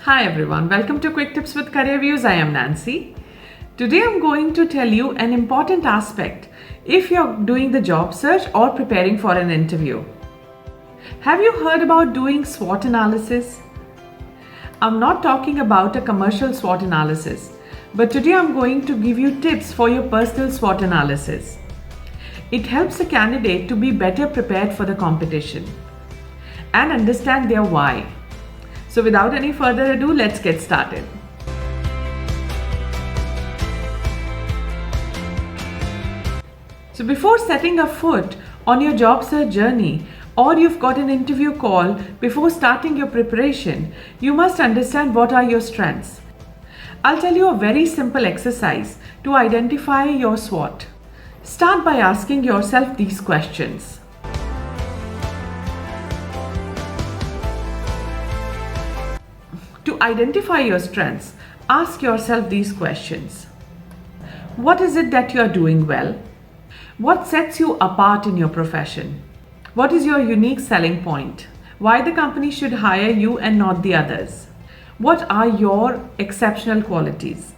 Hi everyone, welcome to Quick Tips with Career Views. I am Nancy. Today I'm going to tell you an important aspect if you're doing the job search or preparing for an interview. Have you heard about doing SWOT analysis? I'm not talking about a commercial SWOT analysis, but today I'm going to give you tips for your personal SWOT analysis. It helps a candidate to be better prepared for the competition and understand their why. So without any further ado, let's get started. So before setting a foot on your job search journey, or you've got an interview call before starting your preparation, you must understand what are your strengths. I'll tell you a very simple exercise to identify your SWOT. Start by asking yourself these questions. To identify your strengths, ask yourself these questions. What is it that you are doing well? What sets you apart in your profession? What is your unique selling point? Why the company should hire you and not the others? What are your exceptional qualities?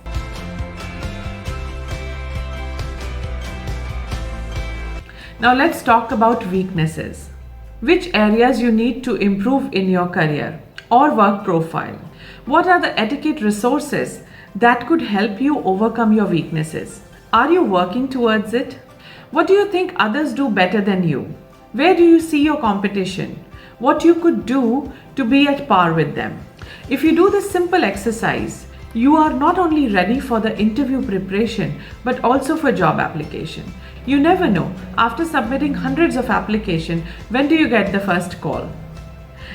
Now let's talk about weaknesses. Which areas you need to improve in your career or work profile? What are the etiquette resources that could help you overcome your weaknesses? Are you working towards it? What do you think others do better than you? Where do you see your competition? What you could do to be at par with them? If you do this simple exercise, you are not only ready for the interview preparation, but also for job application. You never know, after submitting hundreds of applications, when do you get the first call?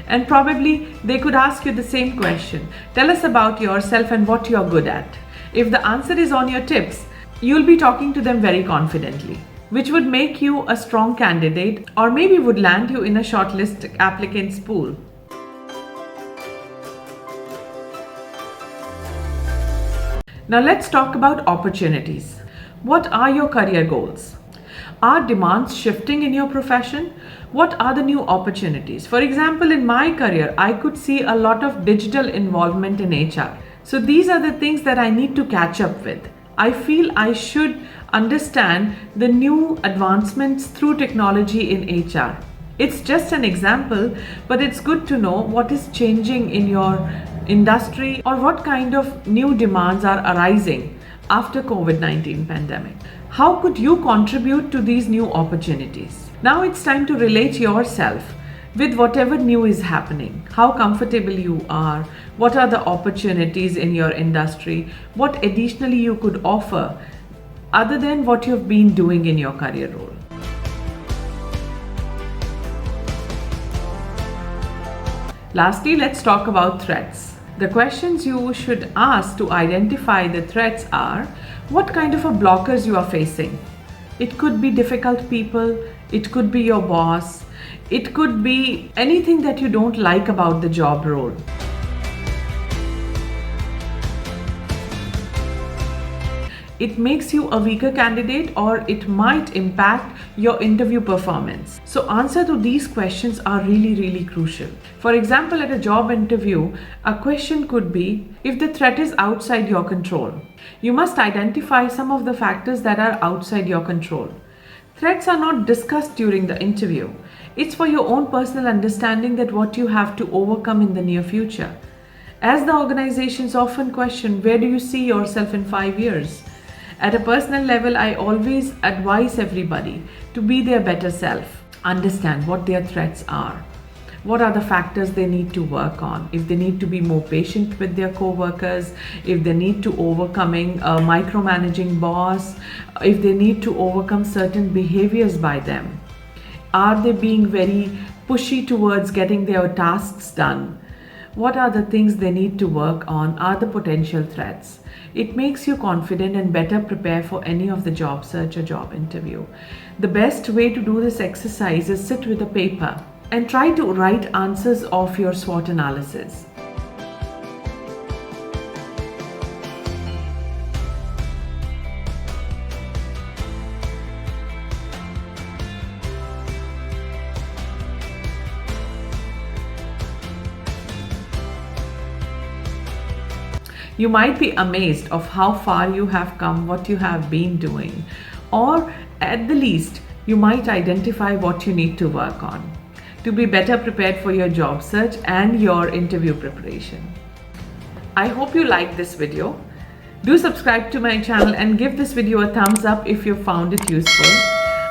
And probably they could ask you the same question. Tell us about yourself and what you're good at. If the answer is on your tips, you'll be talking to them very confidently, which would make you a strong candidate or maybe would land you in a shortlist applicants pool. Now let's talk about opportunities. What are your career goals? Are demands shifting in your profession? What are the new opportunities? For example, in my career, I could see a lot of digital involvement in HR. So these are the things that I need to catch up with. I feel I should understand the new advancements through technology in HR. It's just an example, but it's good to know what is changing in your industry or what kind of new demands are arising after COVID-19 pandemic. How could you contribute to these new opportunities? Now it's time to relate yourself with whatever new is happening, how comfortable you are, what are the opportunities in your industry, what additionally you could offer other than what you've been doing in your career role. Lastly, let's talk about threats. The questions you should ask to identify the threats are, what kind of a blockers you are facing? It could be difficult people, it could be your boss, it could be anything that you don't like about the job role. It makes you a weaker candidate or it might impact your interview performance. So answer to these questions are really crucial. For example, at a job interview, a question could be, if the threat is outside your control. You must identify some of the factors that are outside your control. Threats are not discussed during the interview. It's for your own personal understanding that what you have to overcome in the near future. As the organizations often question, where do you see yourself in 5 years? At a personal level, I always advise everybody to be their better self. Understand what their threats are. What are the factors they need to work on? If they need to be more patient with their co-workers, if they need to overcoming a micromanaging boss, if they need to overcome certain behaviors by them. Are they being very pushy towards getting their tasks done? What are the things they need to work on? Are the potential threats? It makes you confident and better prepare for any of the job search or job interview. The best way to do this exercise is sit with a paper and try to write answers of your SWOT analysis. You might be amazed of how far you have come, what you have been doing, or at the least, you might identify what you need to work on to be better prepared for your job search and your interview preparation. I hope you liked this video. Do subscribe to my channel and give this video a thumbs up if you found it useful.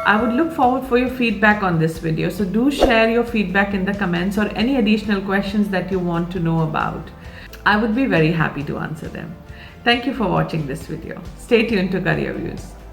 I would look forward for your feedback on this video. So do share your feedback in the comments or any additional questions that you want to know about. I would be very happy to answer them. Thank you for watching this video. Stay tuned to Career Views.